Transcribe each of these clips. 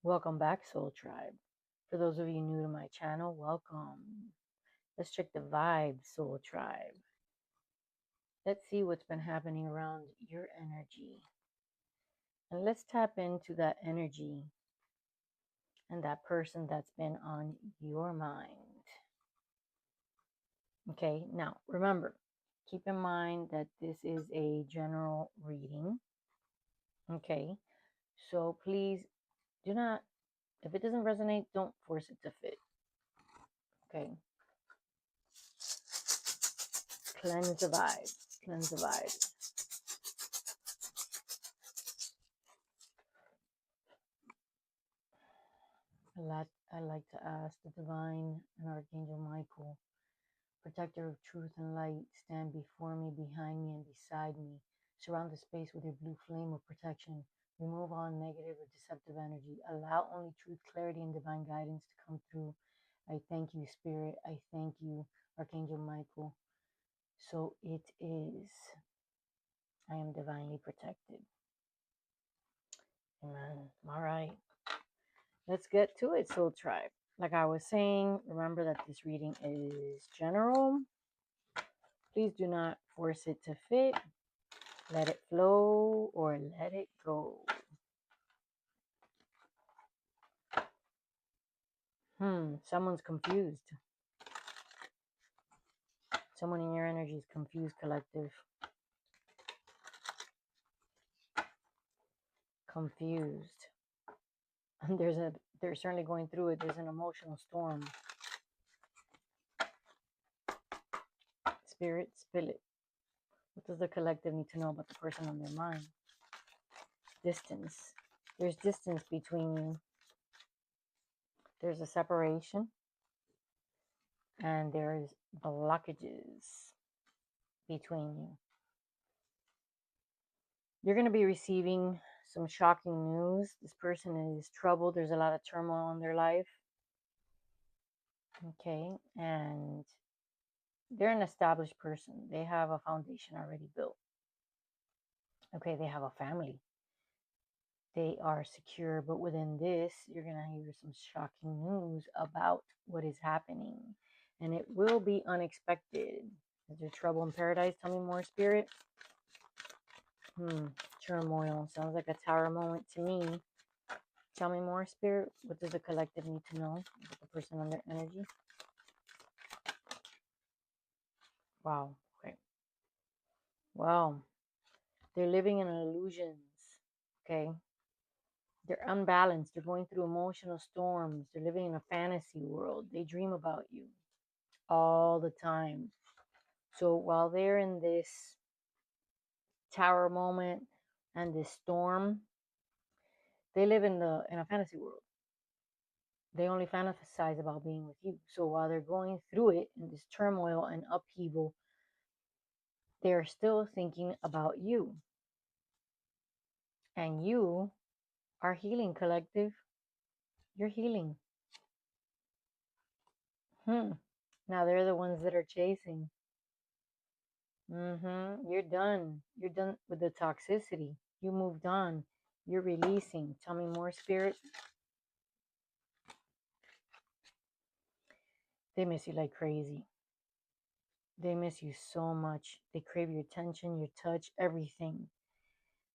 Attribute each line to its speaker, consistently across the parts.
Speaker 1: Welcome back, Soul Tribe. For those of you new to my channel, welcome. Let's check the vibe, Soul Tribe. Let's see what's been happening around your energy. And let's tap into that energy and that person that's been on your mind. Okay, now remember, keep in mind that this is a general reading. Okay, so please do not, if it doesn't resonate, don't force it to fit. Okay, cleanse the vibe, cleanse the vibe. I like to ask the Divine and Archangel Michael, protector of truth and light, stand before me, behind me, and beside me. Surround the space with your blue flame of protection. Remove all negative or deceptive energy. Allow only truth, clarity, and divine guidance to come through. I thank you, Spirit. I thank you, Archangel Michael. So it is. I am divinely protected. Amen. All right. Let's get to it, Soul Tribe. Like I was saying, remember that this reading is general. Please do not force it to fit. Let it flow or let it go. Someone's confused. Someone in your energy is confused, collective. Confused. And they're certainly going through it. There's an emotional storm. Spirit, spill it. What does the collective need to know about the person on their mind? Distance. There's distance between you. There's a separation. And there's blockages between you. You're going to be receiving some shocking news. This person is troubled. There's a lot of turmoil in their life. Okay. And they're an established person. They have a foundation already built. Okay. They have a family. They are secure. But within this, you're going to hear some shocking news about what is happening. And it will be unexpected. Is there trouble in paradise? Tell me more, Spirit. Turmoil. Sounds like a tower moment to me. Tell me more, Spirit. What does the collective need to know about the person and their energy? Wow. Okay. Wow. They're living in illusions. Okay. They're unbalanced. They're going through emotional storms. They're living in a fantasy world. They dream about you all the time. So while they're in this tower moment and this storm, they live in a fantasy world. They only fantasize about being with you. So while they're going through it in this turmoil and upheaval, they're still thinking about you. And you are healing, collective. You're healing. Now they're the ones that are chasing. You're done. You're done with the toxicity. You moved on. You're releasing. Tell me more, Spirit. They miss you like crazy. They miss you so much. They crave your attention, your touch, everything.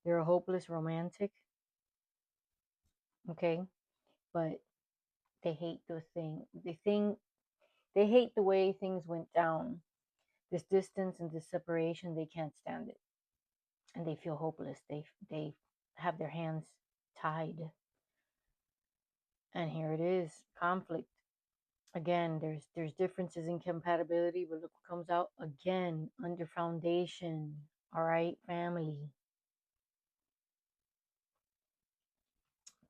Speaker 1: They're a hopeless romantic. Okay? But they hate the thing. They hate the way things went down. This distance and this separation, they can't stand it. And they feel hopeless. They have their hands tied. And here it is, conflict. Again, there's differences in compatibility, but look what comes out again under foundation. All right, family.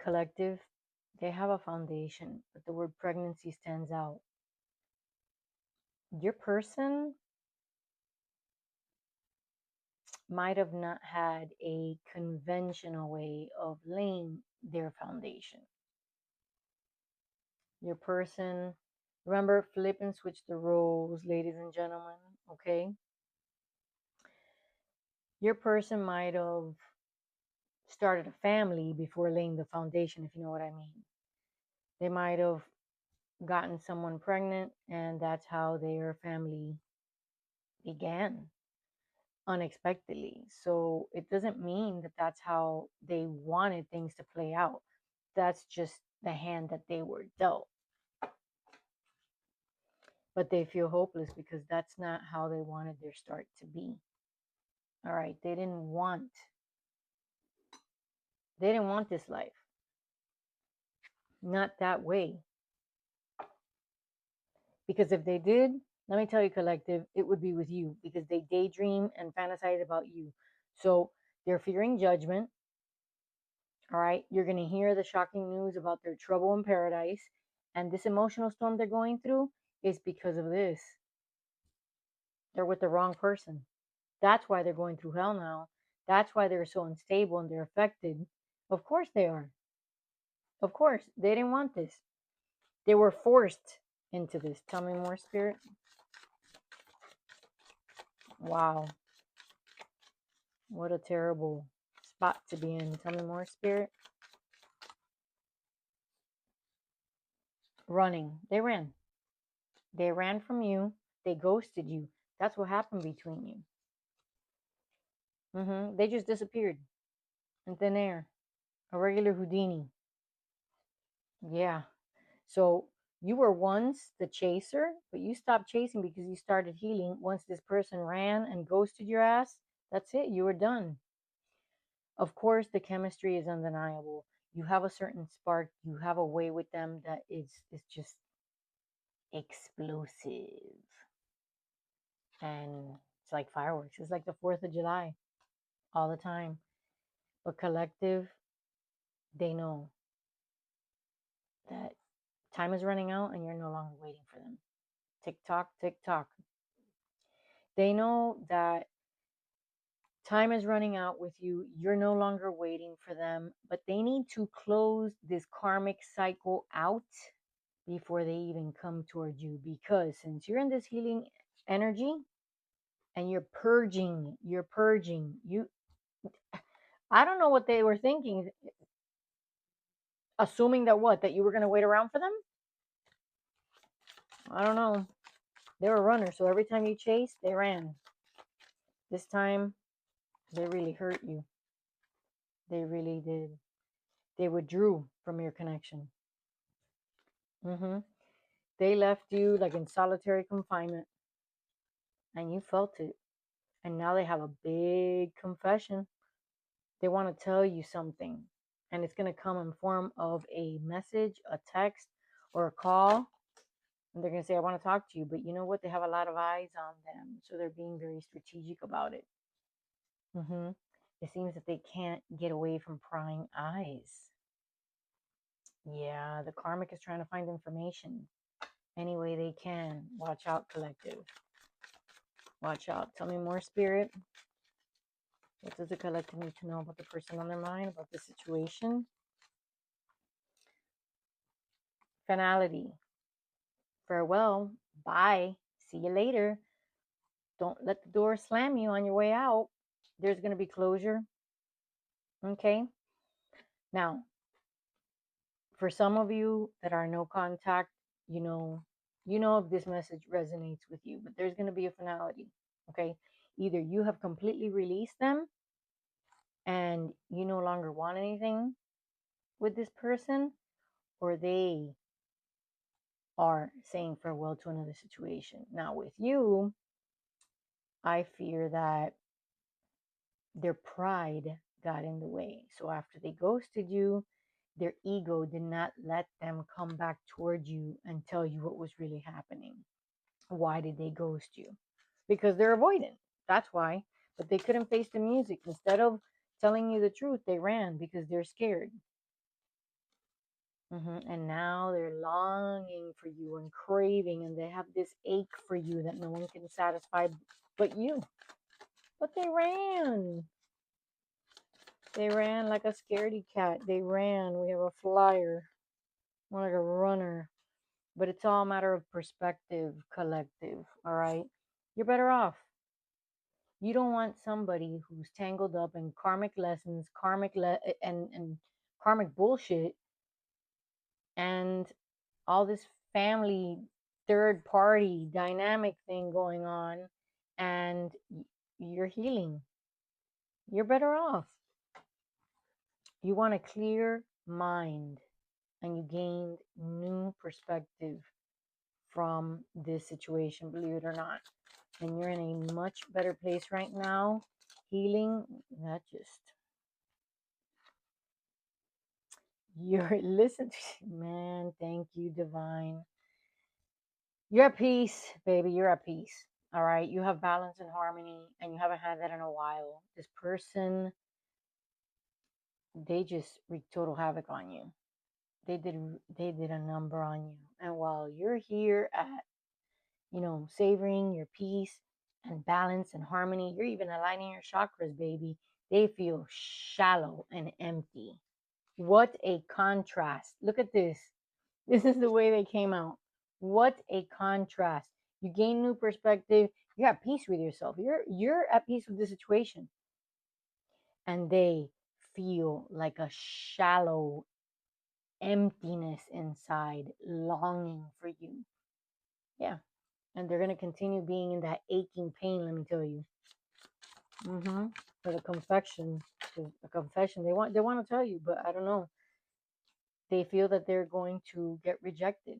Speaker 1: Collective, they have a foundation, but the word pregnancy stands out. Your person might have not had a conventional way of laying their foundation. Your person, remember, flip and switch the roles, ladies and gentlemen, okay? Your person might have started a family before laying the foundation, if you know what I mean. They might have gotten someone pregnant, and that's how their family began unexpectedly. So it doesn't mean that that's how they wanted things to play out. That's just the hand that they were dealt. But they feel hopeless because that's not how they wanted their start to be. All right, they didn't want this life. Not that way. Because if they did, let me tell you, collective, it would be with you because they daydream and fantasize about you. So they're fearing judgment. All right, you're going to hear the shocking news about their trouble in paradise. And this emotional storm they're going through is because of this. They're with the wrong person. That's why they're going through hell now. That's why they're so unstable and they're affected. Of course they are. Of course, they didn't want this. They were forced into this. Tell me more, Spirit. Wow. What a terrible spot to be in. Tell me more, Spirit. Running. They ran. They ran from you. They ghosted you. That's what happened between you. They just disappeared in thin air. A regular Houdini. Yeah. So you were once the chaser, but you stopped chasing because you started healing. Once this person ran and ghosted your ass, that's it. You were done. Of course, the chemistry is undeniable. You have a certain spark. You have a way with them that is just explosive. And it's like fireworks. It's like the 4th of July all the time. But collective, they know that time is running out and you're no longer waiting for them. Tick tock, tick tock. They know that time is running out with you. You're no longer waiting for them, but they need to close this karmic cycle out before they even come towards you. Because since you're in this healing energy and you're purging, I don't know what they were thinking, assuming that what, that you were going to wait around for them? I don't know. They were runners, so every time you chased, they ran. This time, they really hurt you. They really did. They withdrew from your connection. They left you like in solitary confinement, and you felt it. And now they have a big confession. They want to tell you something, and it's going to come in form of a message, a text, or a call. And they're going to say, I want to talk to you. But you know what? They have a lot of eyes on them. So they're being very strategic about it. It seems that they can't get away from prying eyes. Yeah, the karmic is trying to find information any way they can. Watch out, collective. Watch out. Tell me more, Spirit. What does the collective need to know about the person on their mind, about the situation? Finality. Farewell. Bye. See you later. Don't let the door slam you on your way out. There's going to be closure. Okay? Now, for some of you that are no contact, you know if this message resonates with you, but there's going to be a finality. Okay? Either you have completely released them and you no longer want anything with this person, or they are saying farewell to another situation. Now, with you, I fear that their pride got in the way. So after they ghosted you, their ego did not let them come back towards you and tell you what was really happening. Why did they ghost you? Because they're avoidant. That's why. But they couldn't face the music. Instead of telling you the truth, they ran because they're scared. And now they're longing for you and craving, and they have this ache for you that no one can satisfy but you. But they ran. They ran like a scaredy cat. They ran. We have a flyer, more like a runner. But it's all a matter of perspective, collective. All right. You're better off. You don't want somebody who's tangled up in karmic lessons, and karmic bullshit, and all this family third party dynamic thing going on, and you're healing. You're better off. You want a clear mind, and you gained new perspective from this situation, believe it or not. And you're in a much better place right now. Healing, that just, you're, listen, man, thank you, divine. You're at peace, baby. You're at peace. All right. You have balance and harmony, and you haven't had that in a while. This person, they just wreaked total havoc on you. They did a number on you. And while you're here at, savoring your peace and balance and harmony, you're even aligning your chakras, baby. They feel shallow and empty. What a contrast. Look at this. This is the way they came out. What a contrast. You gain new perspective. You're at peace with yourself. You're at peace with the situation. And they feel like a shallow emptiness inside, longing for you. Yeah. And they're going to continue being in that aching pain, let me tell you. For the confession, they want to tell you, but I don't know. They feel that they're going to get rejected.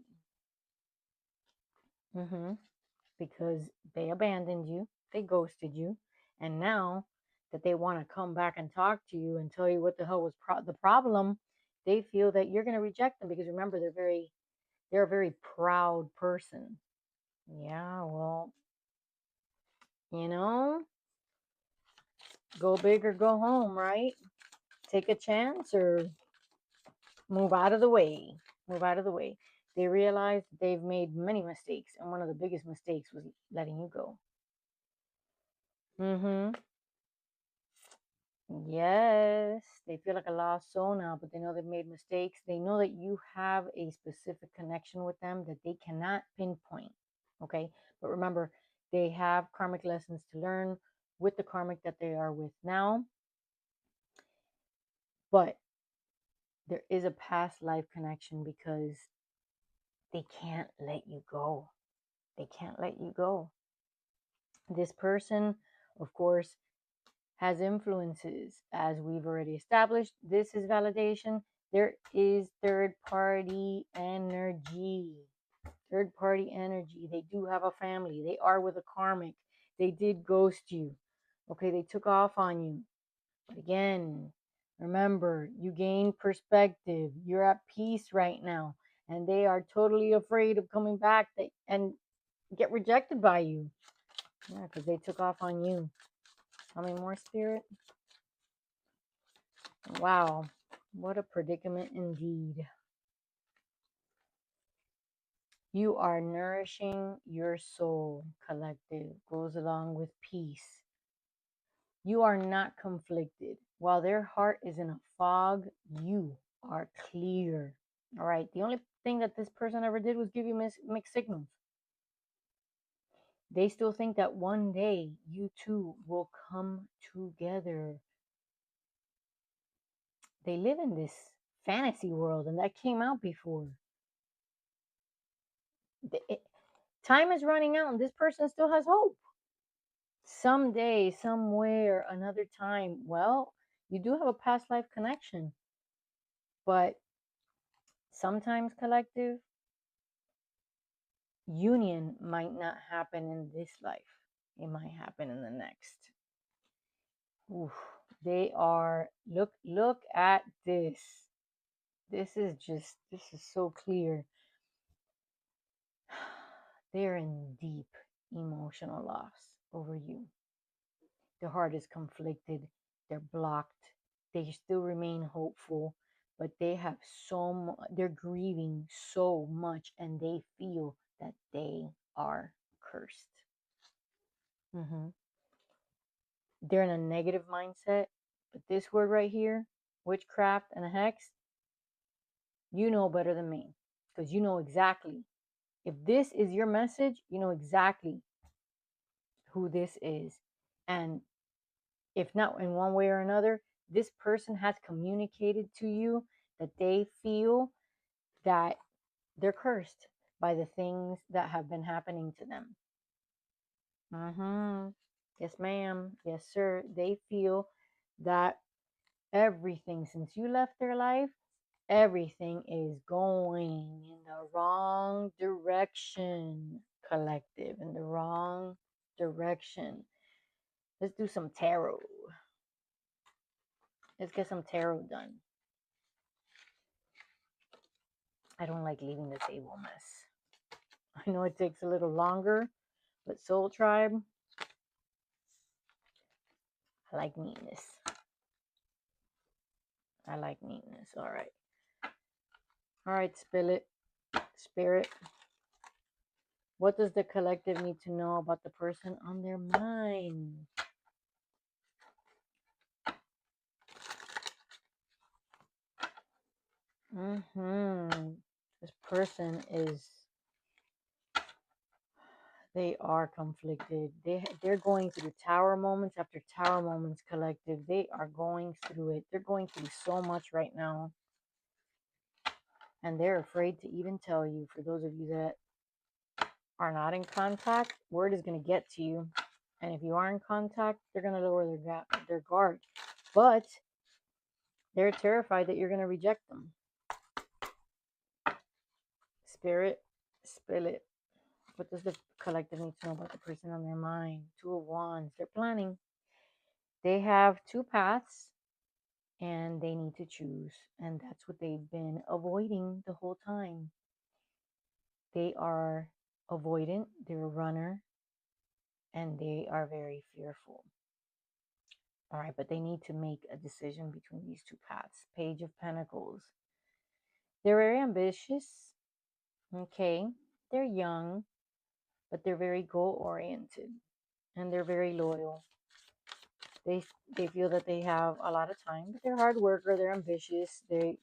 Speaker 1: Because they abandoned you, they ghosted you, and now that they want to come back and talk to you and tell you what the hell was the problem, they feel that you're going to reject them because remember they're a very proud person. Yeah, well, go big or go home, right? Take a chance or move out of the way. Move out of the way. They realize they've made many mistakes, and one of the biggest mistakes was letting you go. Yes, they feel like a lost soul now, but they know they've made mistakes. They know that you have a specific connection with them that they cannot pinpoint. Okay, but remember, they have karmic lessons to learn with the karmic that they are with now. But there is a past life connection because they can't let you go. They can't let you go. This person, of course, has influences, as we've already established. This is validation. There is third party energy. Third party energy. They do have a family. They are with a karmic. They did ghost you. Okay, they took off on you. But again, remember, you gain perspective. You're at peace right now. And they are totally afraid of coming back and get rejected by you. Yeah, because they took off on you. Tell me more, Spirit. Wow, what a predicament indeed. You are nourishing your soul, collective. Goes along with peace. You are not conflicted. While their heart is in a fog, you are clear. All right. The only thing that this person ever did was give you mixed signals. They still think that one day you two will come together. They live in this fantasy world, and that came out before. Time is running out, and this person still has hope. Someday, somewhere, another time. Well, you do have a past life connection, but sometimes, collective, union might not happen in this life. It might happen in the next. Oof, they are, look at this. This is so clear. They're in deep emotional loss over you. Their heart is conflicted. They're blocked. They still remain hopeful, but they have they're grieving so much, and they feel that they are cursed. They're in a negative mindset, but this word right here, witchcraft and a hex, you know better than me, because you know exactly. If this is your message, you know exactly who this is. And if not in one way or another, this person has communicated to you that they feel that they're cursed by the things that have been happening to them. Mm-hmm. Yes, ma'am. Yes, sir. They feel that everything since you left their life, everything is going in the wrong direction, collective, in the wrong direction. Let's do some tarot. Let's get some tarot done. I don't like leaving the table mess. I know it takes a little longer, but Soul Tribe, I like neatness. I like neatness. All right. All right, Spirit. What does the collective need to know about the person on their mind? This person they are conflicted. They're going through tower moments after tower moments, collective. They are going through it. They're going through so much right now. And they're afraid to even tell you. For those of you that are not in contact, word is going to get to you. And if you are in contact, they're going to lower their guard. But they're terrified that you're going to reject them. Spirit, spill it. What does the collective need to know about the person on their mind? Two of Wands. They're planning. They have two paths and they need to choose. And that's what they've been avoiding the whole time. They are avoidant. They're a runner. And they are very fearful. All right, but they need to make a decision between these two paths. Page of Pentacles. They're very ambitious. Okay. They're young, but they're very goal oriented and they're very loyal. They feel that they have a lot of time, but they're hard worker, they're ambitious, they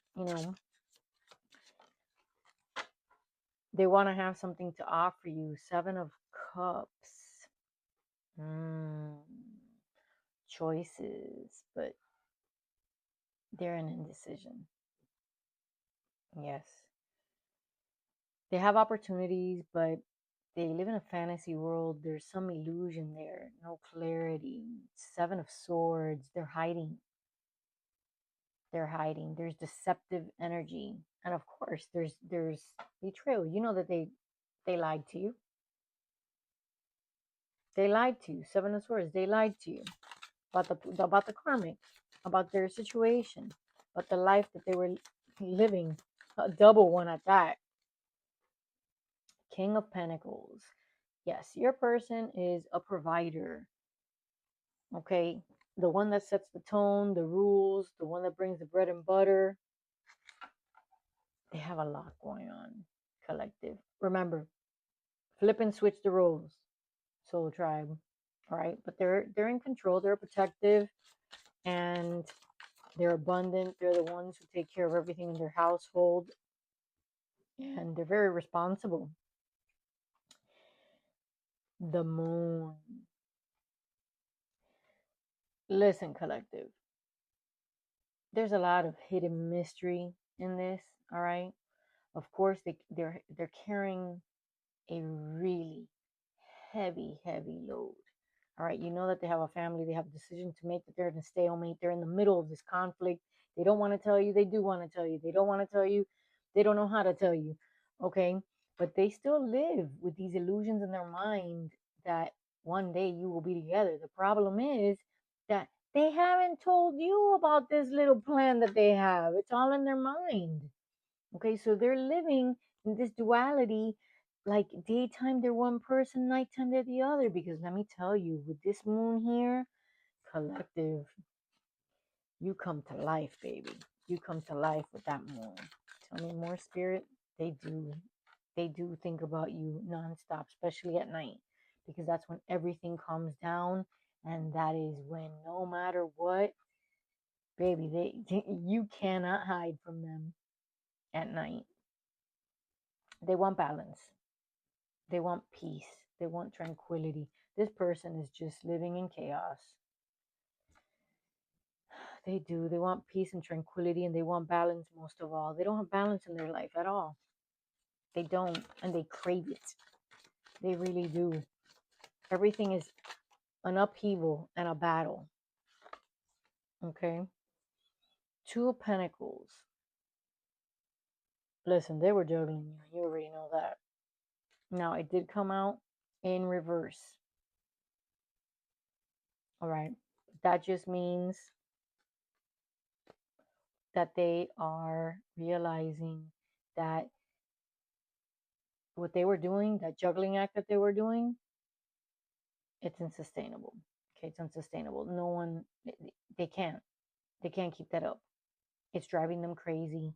Speaker 1: want to have something to offer you. Seven of Cups. Choices, but they're in indecision. Yes. They have opportunities, but they live in a fantasy world. There's some illusion there, no clarity. Seven of Swords. They're hiding. There's deceptive energy, and of course there's betrayal. You know that they lied to you. Seven of Swords. They lied to you about the karmic, about their situation, about the life that they were living, a double one at that. King of Pentacles. Yes, your person is a provider. Okay, the one that sets the tone, the rules, the one that brings the bread and butter. They have a lot going on, collective. Remember, flip and switch the roles, Soul Tribe. All right, but they're in control. They're protective, and they're abundant. They're the ones who take care of everything in their household, and they're very responsible. The Moon. Listen, collective. There's a lot of hidden mystery in this. All right. Of course, they're carrying a really heavy load. All right, you know that they have a family, they have a decision to make, that they're in a stalemate, they're in the middle of this conflict. They don't want to tell you, they do want to tell you. They don't want to tell you, they don't know how to tell you. Okay, but they still live with these illusions in their mind that one day you will be together. The problem is that they haven't told you about this little plan that they have. It's all in their mind. Okay, so they're living in this duality, like daytime they're one person, nighttime they're the other. Because let me tell you, with this moon here, collective, you come to life, baby. You come to life with that moon. Tell me more, Spirit. They do. They do think about you nonstop, especially at night, because that's when everything calms down, and that is when no matter what, baby, you cannot hide from them at night. They want balance. They want peace. They want tranquility. This person is just living in chaos. They do. They want peace and tranquility, and they want balance most of all. They don't have balance in their life at all. They don't, and they crave it. They really do. Everything is an upheaval and a battle. Okay? Two of Pentacles. Listen, they were juggling you. You already know that. Now, it did come out in reverse. All right. That just means that they are realizing that what they were doing, that juggling act that they were doing, it's unsustainable. Okay, it's unsustainable. No one, they can't. They can't keep that up. It's driving them crazy,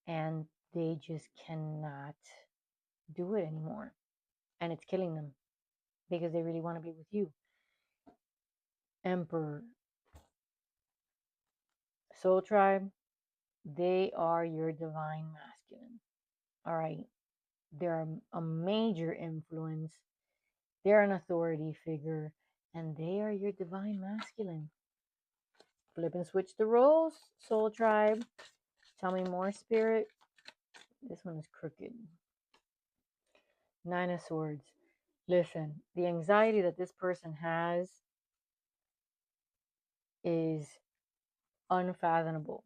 Speaker 1: and they just cannot do it anymore. And it's killing them because they really want to be with you. Emperor, Soul Tribe, they are your divine masculine. All right. They're a major influence. They're an authority figure, and they are your divine masculine. Flip and switch the roles, Soul Tribe. Tell me more, Spirit. This one is crooked. Nine of Swords. Listen, the anxiety that this person has is unfathomable.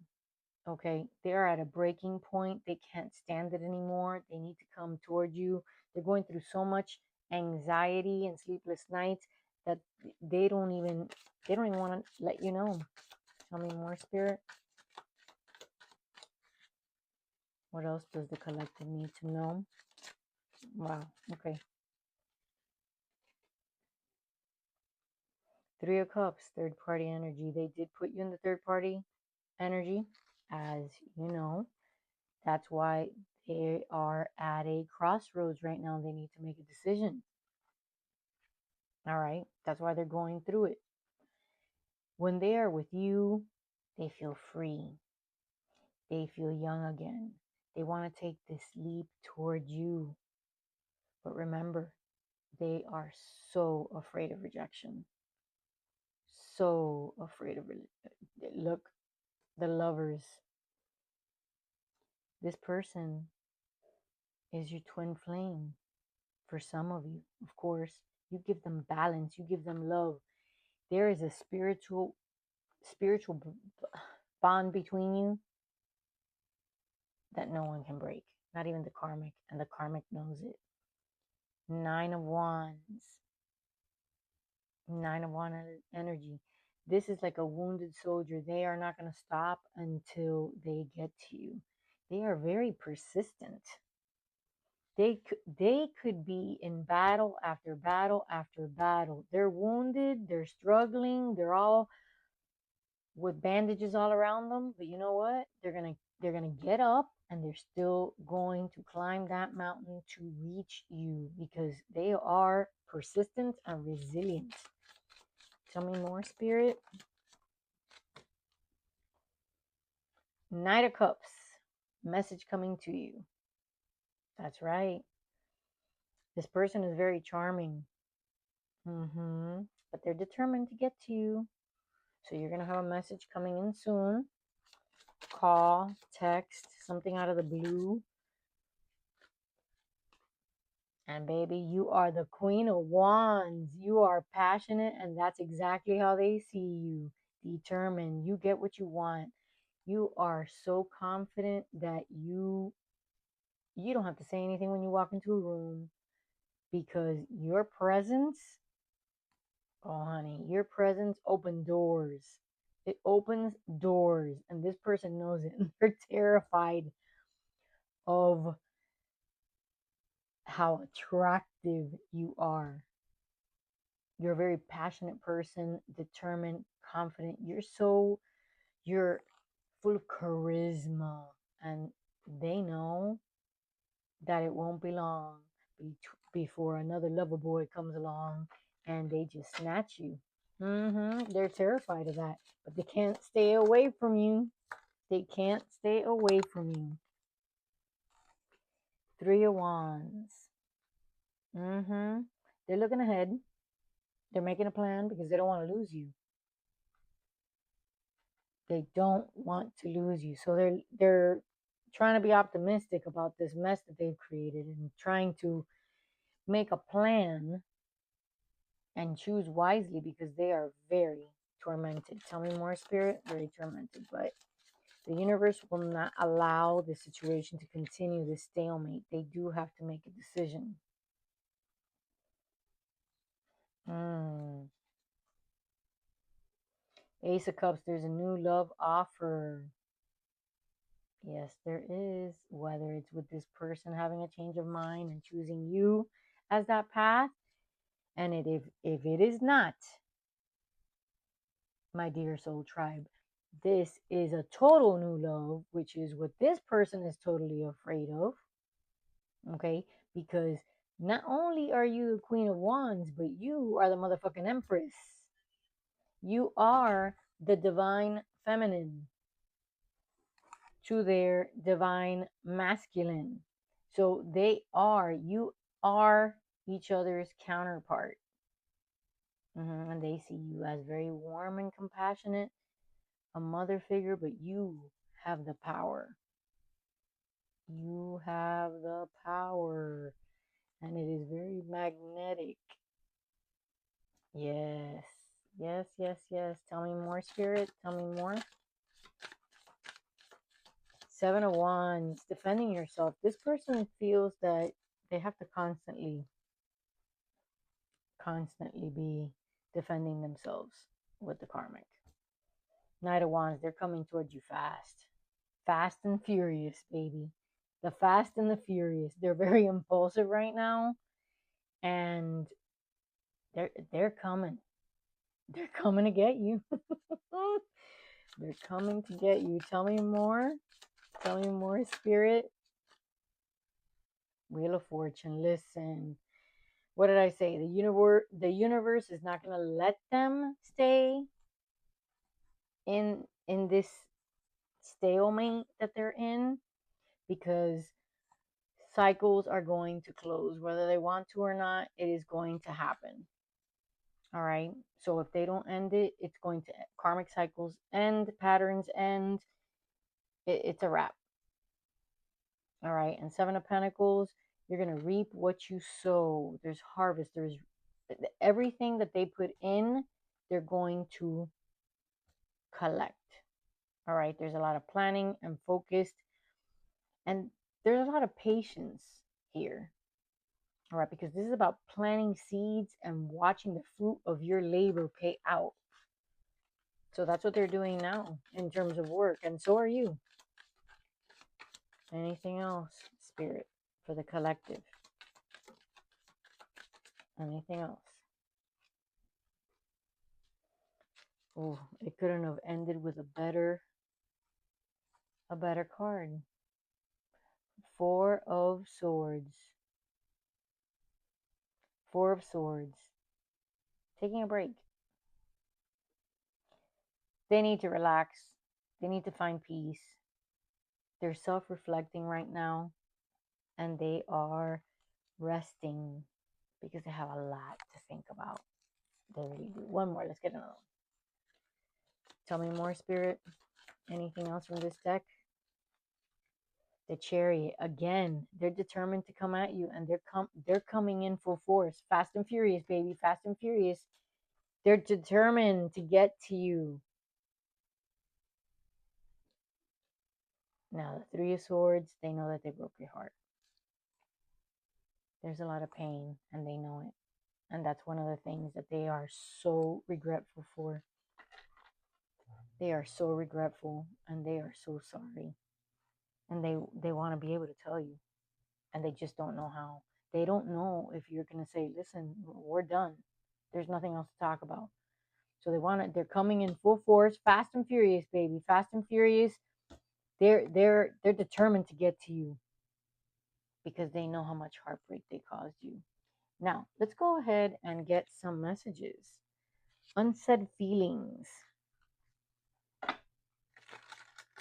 Speaker 1: Okay, they are at a breaking point. They can't stand it anymore. They need to come toward you. They're going through so much anxiety and sleepless nights that they don't even want to let you know. Tell me more, Spirit. What else does the collective need to know? Wow. Okay. Three of Cups, third party energy. They did put you in the third party energy, as you know. That's why they are at a crossroads right now. They need to make a decision. All right. That's why they're going through it. When they are with you, they feel free. They feel young again. They want to take this leap toward you. But remember, they are so afraid of rejection. So afraid of it. Look, the Lovers. This person is your twin flame. For some of you, of course, you give them balance, you give them love. There is a spiritual bond between you that no one can break, not even the karmic, and the karmic knows it. Nine of Wands. Nine of Wands energy. This is like a wounded soldier. They are not going to stop until they get to you. They are very persistent. They could be in battle after battle after battle. They're wounded, they're struggling, they're all with bandages all around them, but you know what? They're going to get up, and they're still going to climb that mountain to reach you because they are persistent and resilient. Tell me more, Spirit. Knight of Cups. Message coming to you. That's right. This person is very charming. But they're determined to get to you. So you're going to have a message coming in soon. Call, text, something out of the blue. And baby, you are the Queen of Wands. You are passionate, and that's exactly how they see you. Determined. You get what you want. You are so confident that you don't have to say anything when you walk into a room, because your presence, oh honey, your presence opens doors. It opens doors, and this person knows it. They're terrified of how attractive you are. You're a very passionate person, determined, confident. You're full of charisma, and they know that it won't be long before another lover boy comes along and they just snatch you. They're terrified of that, but they can't stay away from you. They can't stay away from you. Three of Wands. They're looking ahead. They're making a plan because they don't want to lose you. They don't want to lose you. So they're trying to be optimistic about this mess that they've created and trying to make a plan and choose wisely because they are very tormented. Tell me more, Spirit. Very tormented. But the universe will not allow the situation to continue this stalemate. They do have to make a decision. Ace of Cups, there's a new love offer. Yes, there is. Whether it's with this person having a change of mind and choosing you as that path, and if it is not, my dear soul tribe, this is a total new love, which is what this person is totally afraid of. Okay? Because not only are you the Queen of Wands, but you are the motherfucking Empress. You are the divine feminine to their divine masculine. So you are each other's counterpart. And they see you as very warm and compassionate, a mother figure, but you have the power. You have the power. And it is very magnetic. Yes. Yes, yes, yes. Tell me more, Spirit. Tell me more. 7 of Wands, defending yourself. This person feels that they have to constantly be defending themselves with the karmic. Knight of Wands, they're coming towards you fast. Fast and furious, baby. The fast and the furious. They're very impulsive right now. And they're coming. They're coming to get you. They're coming to get you. Tell me more. Tell me more, Spirit. Wheel of Fortune. Listen. What did I say? The universe is not going to let them stay in this stalemate that they're in, because cycles are going to close. Whether they want to or not, it is going to happen. All right. So if they don't end it, it's going to, karmic cycles end, patterns end. It's a wrap. All right. And 7 of Pentacles, you're going to reap what you sow. There's harvest. There's everything that they put in, they're going to collect. All right. There's a lot of planning and focused, and there's a lot of patience here. All right. Because this is about planting seeds and watching the fruit of your labor pay out. So that's what they're doing now in terms of work. And so are you. Anything else, Spirit, for the collective? Anything else? Oh, it couldn't have ended with a better card. 4 of Swords. 4 of Swords. Taking a break. They need to relax. They need to find peace. They're self-reflecting right now. And they are resting because they have a lot to think about. They really do. One more. Let's get another one. Tell me more, Spirit. Anything else from this deck? The Chariot. Again, they're determined to come at you, and they're coming in full force. Fast and furious, baby. Fast and furious. They're determined to get to you. Now, the 3 of Swords, they know that they broke your heart. There's a lot of pain, and they know it. And that's one of the things that they are so regretful for. They are so regretful, and they are so sorry. And they want to be able to tell you. And they just don't know how. They don't know if you're going to say, listen, we're done. There's nothing else to talk about. So they're coming in full force, fast and furious, baby. Fast and furious. They're determined to get to you because they know how much heartbreak they caused you. Now, let's go ahead and get some messages. Unsaid feelings.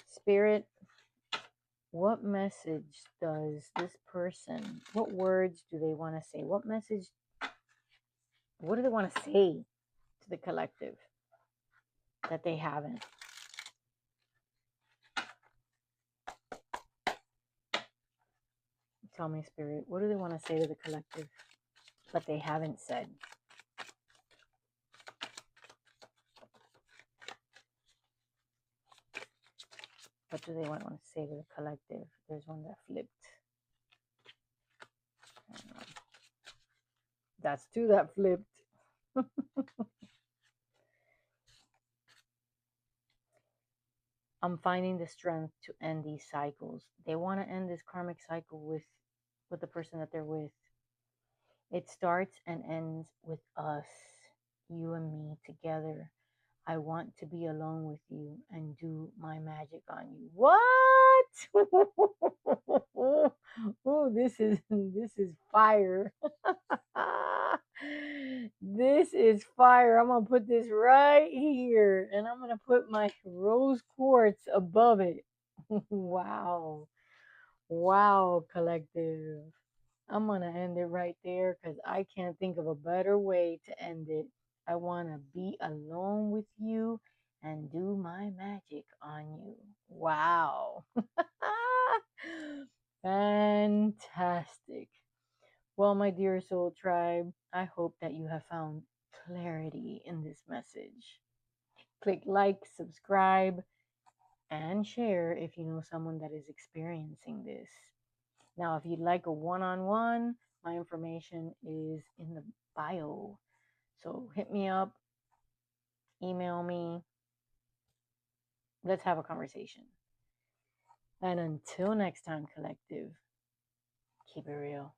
Speaker 1: Spirit, what message does this person, what words do they want to say? What message What do they want to say to the collective that they haven't? Tell me, Spirit, what do they want to say to the collective but they haven't said? What do they want to say to the collective? There's one that flipped. That's two that flipped. I'm finding the strength to end these cycles. They want to end this karmic cycle with the person that they're with. It starts and ends with us, you and me together. I want to be alone with you and do my magic on you. What? Oh, this is fire. This is fire. I'm gonna put this right here and I'm gonna put my rose quartz above it. Wow. Wow, collective. I'm going to end it right there because I can't think of a better way to end it. I want to be alone with you and do my magic on you. Wow. Fantastic. Well, my dear soul tribe, I hope that you have found clarity in this message. Click like, subscribe, and share if you know someone that is experiencing this. Now, if you'd like a one-on-one, my information is in the bio. So hit me up, email me. Let's have a conversation. And until next time, collective, keep it real.